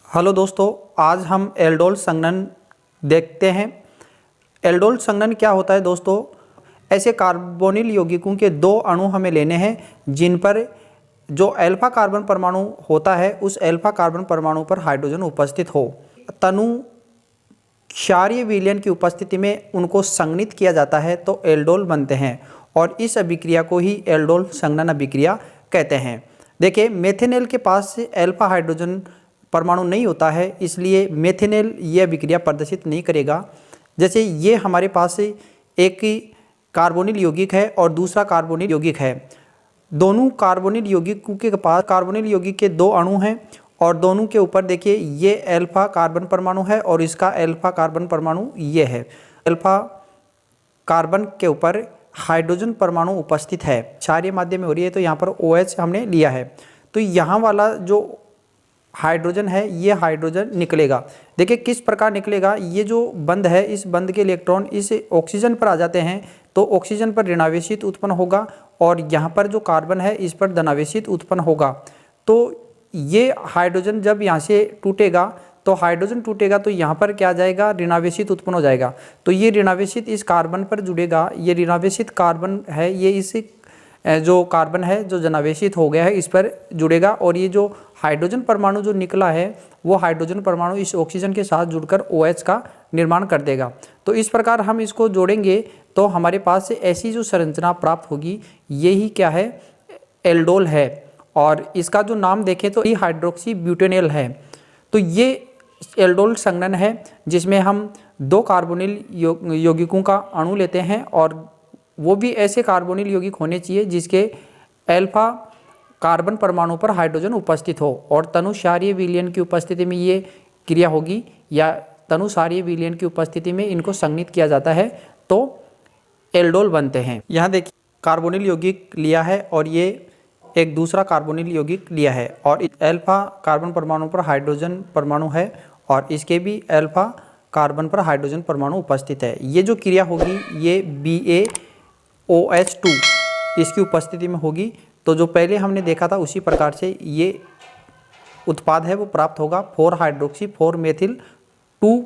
Hello दोस्तों, आज हम एल्डोल संघनन देखते हैं। एल्डोल संघनन क्या होता है दोस्तों? ऐसे कार्बोनिल यौगिकों के दो अणु हमें लेने हैं जिन पर जो अल्फा कार्बन परमाणु होता है उस अल्फा कार्बन परमाणु पर हाइड्रोजन उपस्थित हो। तनु क्षारीय विलयन की उपस्थिति में उनको संघनित किया जाता है तो एल्डोल बनते हैं और इस अभिक्रिया को ही एल्डोल संघनन अभिक्रिया कहते हैं। देखिए, मेथेनेल के पास अल्फा हाइड्रोजन परमाणु नहीं होता है, इसलिए मेथेनेल ये अभिक्रिया प्रदर्शित नहीं करेगा। जैसे ये हमारे पास एक कार्बोनिल यौगिक है और दूसरा कार्बोनिल यौगिक है। दोनों कार्बोनिल यौगिकों के पास कार्बोनिल यौगिक के दो अणु हैं और दोनों के ऊपर देखिए ये अल्फा कार्बन परमाणु है और इसका अल्फा कार्बन परमाणु ये है। अल्फा कार्बन के ऊपर हाइड्रोजन परमाणु उपस्थित है, क्षारीय माध्यम में हो रही है, तो यहाँ पर OH हमने लिया है। तो यहाँ वाला जो हाइड्रोजन है ये हाइड्रोजन निकलेगा। देखिए किस प्रकार निकलेगा। ये जो बंध है इस बंध के इलेक्ट्रॉन इस ऑक्सीजन पर आ जाते हैं तो ऑक्सीजन पर ऋणावेशित उत्पन्न होगा और यहाँ पर जो कार्बन है इस पर धनावेशित उत्पन्न होगा। तो ये हाइड्रोजन जब यहाँ से टूटेगा तो हाइड्रोजन टूटेगा तो यहाँ पर क्या आ जाएगा, ऋणावेशित उत्पन्न हो जाएगा। तो ये ऋणावेशित इस कार्बन पर जुड़ेगा। ये ऋणावेशित कार्बन है, ये इस जो कार्बन है जो जनावेशित हो गया है इस पर जुड़ेगा और ये जो हाइड्रोजन परमाणु जो निकला है वो हाइड्रोजन परमाणु इस ऑक्सीजन के साथ जुड़कर OH का निर्माण कर देगा। तो इस प्रकार हम इसको जोड़ेंगे तो हमारे पास ऐसी जो संरचना प्राप्त होगी, यही क्या है, एल्डोल है। और इसका जो नाम देखें तो हाइड्रोक्सी ब्यूटेनॉल है। तो ये एल्डोल संघनन है जिसमें हम दो कार्बोनिल यौगिकों का अणु लेते हैं और वो भी ऐसे कार्बोनिल यौगिक होने चाहिए जिसके अल्फा कार्बन परमाणु पर हाइड्रोजन उपस्थित हो और तनु क्षारीय विलयन की उपस्थिति में ये क्रिया होगी या तनु क्षारीय विलयन की उपस्थिति में इनको संघनित किया जाता है तो एल्डोल बनते हैं। यहाँ देखिए कार्बोनिल यौगिक लिया है और ये एक दूसरा कार्बोनिल यौगिक लिया है और अल्फा कार्बन परमाणु पर हाइड्रोजन परमाणु है और इसके भी अल्फा कार्बन पर हाइड्रोजन परमाणु उपस्थित है। ये जो क्रिया होगी ये BaOH2 इसकी उपस्थिति में होगी। तो जो पहले हमने देखा था उसी प्रकार से ये उत्पाद है वो प्राप्त होगा 4 हाइड्रोक्सी 4 मेथिल 2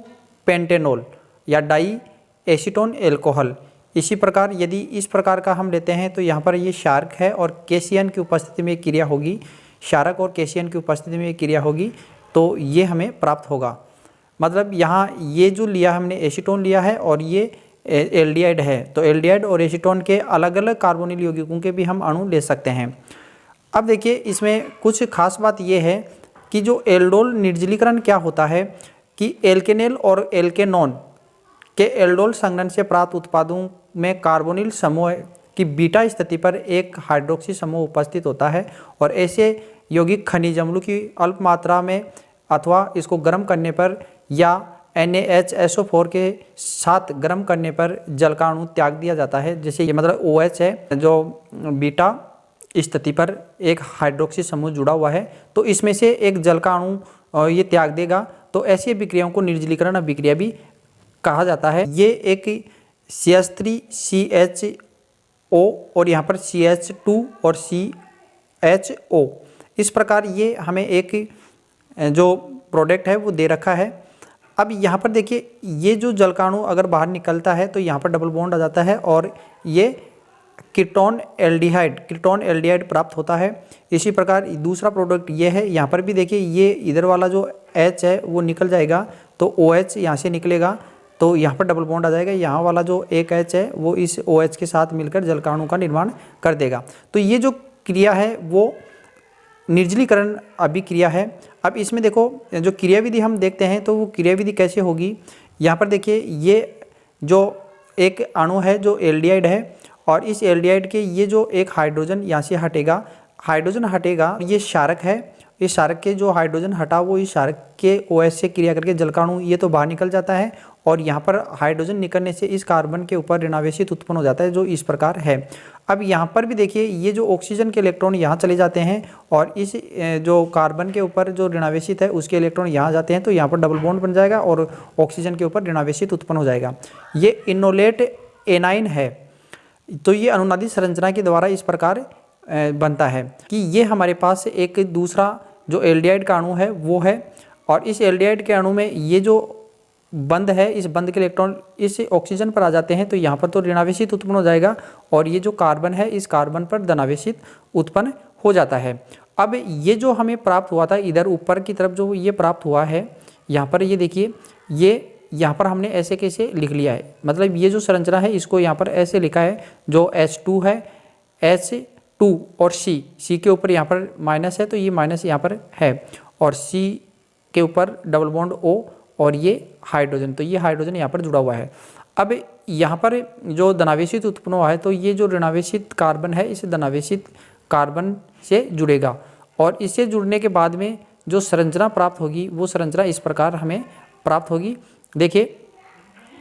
पेंटेनॉल या डाई एसीटोन एल्कोहल। इसी प्रकार यदि इस प्रकार का हम लेते हैं तो यहाँ पर ये क्षारक है और केशियन की उपस्थिति में क्रिया होगी, क्षारक और केशियन की उपस्थिति में क्रिया होगी तो ये हमें प्राप्त होगा। मतलब यहाँ ये जो लिया हमने एसीटोन लिया है और ये एल्डिहाइड है, तो एल्डिहाइड और एसीटोन के अलग अलग कार्बोनिल यौगिकों के भी हम अणु ले सकते हैं। अब देखिए इसमें कुछ खास बात ये है कि जो एल्डोल निर्जलीकरण क्या होता है कि एल्केनेल और एल्केनॉन के एल्डोल संघनन से प्राप्त उत्पादों में कार्बोनिल समूह की बीटा स्थिति पर एक हाइड्रोक्सी समूह उपस्थित होता है और ऐसे यौगिक खनिज अम्लों की अल्प मात्रा में अथवा इसको गर्म करने पर या NaHSO4 के साथ गर्म करने पर जल का अणु त्याग दिया जाता है। जैसे ये मतलब OH है जो बीटा स्थिति पर एक हाइड्रोक्सी समूह जुड़ा हुआ है तो इसमें से एक जल का अणु ये त्याग देगा। तो ऐसी अभिक्रियाओं को निर्जलीकरण अभिक्रिया भी कहा जाता है। ये एक CH3CHO और यहाँ पर CH2 और CHO, इस प्रकार ये हमें एक जो प्रोडक्ट है वो दे रखा है। अब यहाँ पर देखिए ये जो जल का अणु अगर बाहर निकलता है तो यहाँ पर डबल बॉन्ड आ जाता है और ये कीटोन एल्डिहाइड प्राप्त होता है। इसी प्रकार दूसरा प्रोडक्ट ये है, यहाँ पर भी देखिए ये इधर वाला जो H है वो निकल जाएगा तो OH यहाँ से निकलेगा तो यहाँ पर डबल बॉन्ड आ जाएगा। यहाँ वाला जो एक H है वो इस OH के साथ मिलकर जल का अणु का निर्माण कर देगा। तो ये जो क्रिया है वो निर्जलीकरण अभिक्रिया है। अब इसमें देखो जो क्रियाविधि हम देखते हैं तो वो क्रियाविधि कैसे होगी। यहाँ पर देखिए ये जो एक अणु है जो एल्डिहाइड है और इस एल्डिहाइड के ये जो एक हाइड्रोजन यहाँ से हटेगा, हाइड्रोजन हटेगा, ये क्षारक है। इस क्षारक के जो हाइड्रोजन हटा वो इस क्षारक के OH से क्रिया करके जल का अणु ये तो बाहर निकल जाता है और यहाँ पर हाइड्रोजन निकलने से इस कार्बन के ऊपर ऋणावेशित उत्पन्न हो जाता है जो इस प्रकार है। अब यहाँ पर भी देखिए ये जो ऑक्सीजन के इलेक्ट्रॉन यहाँ चले जाते हैं और इस जो कार्बन के ऊपर जो ऋणावेशित है उसके इलेक्ट्रॉन यहाँ जाते हैं तो यहाँ पर डबल बॉन्ड बन जाएगा और ऑक्सीजन के ऊपर ऋणावेशित उत्पन्न हो जाएगा। ये इनोलेट एनाइन है। तो ये अनुनादी संरचना के द्वारा इस प्रकार बनता है कि ये हमारे पास एक दूसरा जो एल्डिहाइड का अणु है वो है और इस एल्डिहाइड के अणु में ये जो बंद है, इस बंद के इलेक्ट्रॉन इस ऑक्सीजन पर आ जाते हैं, तो यहाँ पर तो ऋणावेशित उत्पन्न हो जाएगा और ये जो कार्बन है इस कार्बन पर धनावेशित उत्पन्न हो जाता है। अब ये जो हमें प्राप्त हुआ था इधर ऊपर की तरफ जो ये प्राप्त हुआ है, यहाँ पर ये देखिए, ये यहाँ पर हमने ऐसे कैसे लिख लिया है, मतलब ये जो संरचना है इसको यहाँ पर ऐसे लिखा है, जो H2 है, H2 और C के ऊपर यहाँ पर माइनस है तो ये माइनस यहाँ पर है, और C के ऊपर डबल बॉन्ड O और ये हाइड्रोजन, तो ये हाइड्रोजन यहाँ पर जुड़ा हुआ है। अब यहाँ पर जो धनावेशित उत्पन्न हुआ है तो ये जो ऋणावेशित कार्बन है इस धनावेशित कार्बन से जुड़ेगा और इससे जुड़ने के बाद में जो संरचना प्राप्त होगी वो संरचना इस प्रकार हमें प्राप्त होगी। देखिए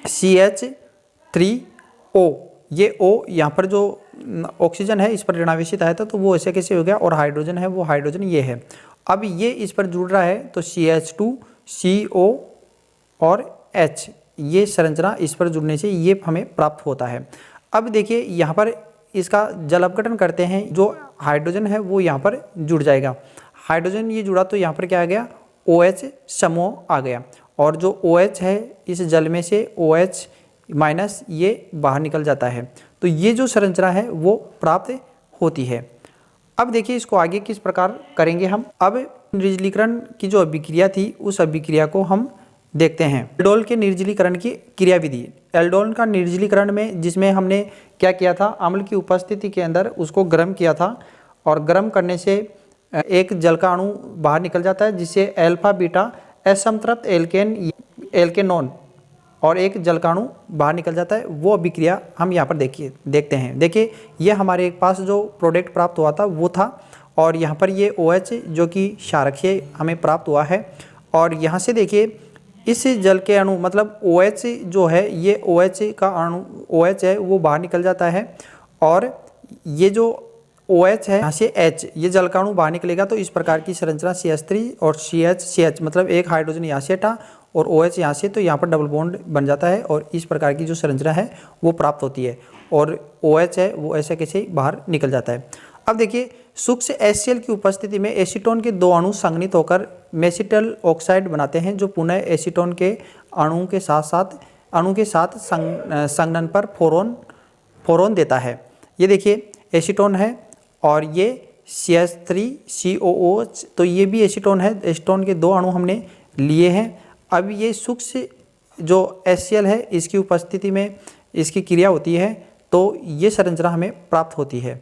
CH3O, ये O यहाँ पर जो ऑक्सीजन है इस पर ऋणावेशित आया था तो वो ऐसे कैसे हो गया, और हाइड्रोजन है वो हाइड्रोजन ये है। अब ये इस पर जुड़ रहा है तो CH2 CO और H, ये संरचना इस पर जुड़ने से ये हमें प्राप्त होता है। अब देखिए यहाँ पर इसका जल अपघटन करते हैं, जो हाइड्रोजन है वो यहाँ पर जुड़ जाएगा, हाइड्रोजन ये जुड़ा तो यहाँ पर क्या आ गया, OH समूह आ गया, और जो OH है इस जल में से OH माइनस ये बाहर निकल जाता है, तो ये जो संरचना है वो प्राप्त होती है। अब देखिए इसको आगे किस प्रकार करेंगे हम। अब निर्जलीकरण की जो अभिक्रिया थी उस अभिक्रिया को हम देखते हैं। एल्डोल के निर्जलीकरण की क्रियाविधि। एल्डोल का निर्जलीकरण में जिसमें हमने क्या किया था, अम्ल की उपस्थिति के अंदर उसको गर्म किया था और गर्म करने से एक जल का अणु बाहर निकल जाता है जिससे अल्फा बीटा असंतृप्त एल्केनॉन और एक जल का अणु बाहर निकल जाता है। वो अभिक्रिया हम यहाँ पर देखते हैं। देखिए ये हमारे पास जो प्रोडक्ट प्राप्त हुआ था वो था, और यहाँ पर ये OH जो कि क्षारकीय हमें प्राप्त हुआ है, और यहाँ से देखिए इस जल के अणु मतलब OH जो है ये OH का अणु OH है वो बाहर निकल जाता है, और ये जो OH है यहाँ से H, ये जल का अणु बाहर निकलेगा, तो इस प्रकार की संरचना CH3 और CH मतलब एक हाइड्रोजन यहाँ से हटा और OH यहाँ से, तो यहाँ पर डबल बॉन्ड बन जाता है और इस प्रकार की जो संरचना है वो प्राप्त होती है, और OH है वो ऐसे कैसे बाहर निकल जाता है। अब देखिए सूक्ष्म HCl की उपस्थिति में एसीटोन के दो अणु संघनित होकर मेसिटल ऑक्साइड बनाते हैं, जो पुनः एसीटोन के अणु के साथ संघनन पर फोरॉन देता है। ये देखिए एसीटोन है और ये CH3COOH, तो ये भी एसीटोन है, एसीटोन के दो अणु हमने लिए हैं। अब ये सूक्ष्म जो HCl है इसकी उपस्थिति में इसकी क्रिया होती है तो ये संरचना हमें प्राप्त होती है।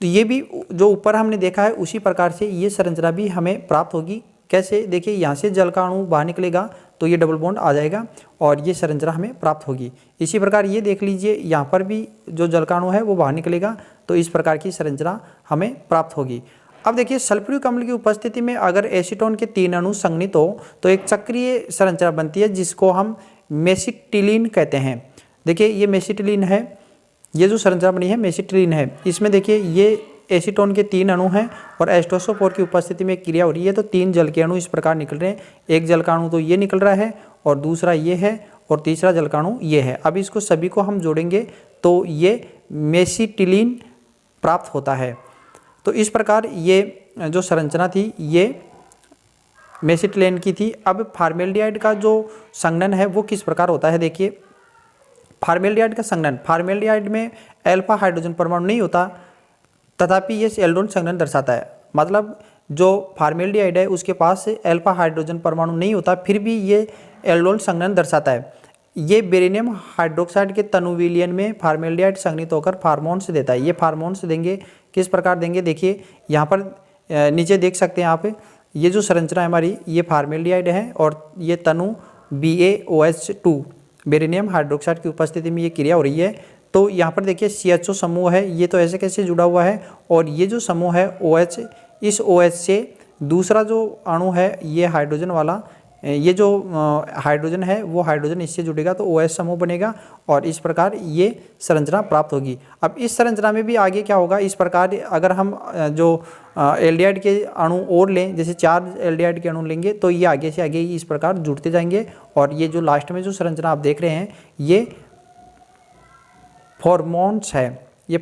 तो ये भी जो ऊपर हमने देखा है उसी प्रकार से ये संरचना भी हमें प्राप्त होगी। कैसे, देखिए यहाँ से जल का अणु बाहर निकलेगा तो ये डबल बॉन्ड आ जाएगा और ये संरचना हमें प्राप्त होगी। इसी प्रकार ये देख लीजिए यहाँ पर भी जो जल का अणु है वो बाहर निकलेगा तो इस प्रकार की संरचना हमें प्राप्त होगी। अब देखिए सल्फ्यूरिक अम्ल की उपस्थिति में अगर एसीटोन के 3 अणु संघनित हो तो एक चक्रीय संरचना बनती है जिसको हम मेसिटिलीन कहते हैं। देखिए ये मेसिटिलीन है, ये जो संरचना बनी है मेसिटिलीन है। इसमें देखिए ये एसीटोन के 3 अणु हैं और H2SO4 की उपस्थिति में क्रिया हो रही है तो 3 जल के अणु इस प्रकार निकल रहे हैं। एक जल का अणु तो ये निकल रहा है और दूसरा ये है और तीसरा जल का अणु ये है। अब इसको सभी को हम जोड़ेंगे तो ये मेसिटिलीन प्राप्त होता है। तो इस प्रकार ये जो संरचना थी ये मेसिटिलीन की थी। अब फॉर्मेल्डिहाइड का जो संघनन है वो किस प्रकार होता है, देखिए फॉर्मेल्डिहाइड का संघनन, फॉर्मेल्डिहाइड में अल्फा हाइड्रोजन परमाणु नहीं होता तथापि ये एल्डोल संघनन दर्शाता है। मतलब जो फॉर्मेल्डिहाइड है उसके पास अल्फा हाइड्रोजन परमाणु नहीं होता फिर भी ये एल्डोल संघनन दर्शाता है। ये बेरिलियम हाइड्रोक्साइड के तनु विलयन में फॉर्मेल्डिहाइड संघनित होकर फार्मोन्स देता है। ये फार्मोन्स देंगे, किस प्रकार देंगे, देखिए यहाँ पर नीचे देख सकते हैं आप, ये जो संरचना है हमारी ये फॉर्मेल्डिहाइड है और ये तनु BaOH2 बेरिलियम हाइड्रोक्साइड की उपस्थिति में ये क्रिया हो रही है। तो यहाँ पर देखिए CHO समूह है, ये तो ऐसे कैसे जुड़ा हुआ है, और ये जो समूह है OH, इस OH से दूसरा जो अणु है ये हाइड्रोजन वाला, ये जो हाइड्रोजन है वो हाइड्रोजन इससे जुड़ेगा तो OH समूह बनेगा और इस प्रकार ये संरचना प्राप्त होगी। अब इस संरचना में भी आगे क्या होगा, इस प्रकार अगर हम जो एल्डिहाइड के अणु और लें, जैसे 4 एल्डिहाइड के अणु लेंगे तो ये आगे से आगे इस प्रकार जुड़ते जाएंगे और ये जो लास्ट में जो संरचना आप देख रहे हैं ये फॉर्मोन्स है, ये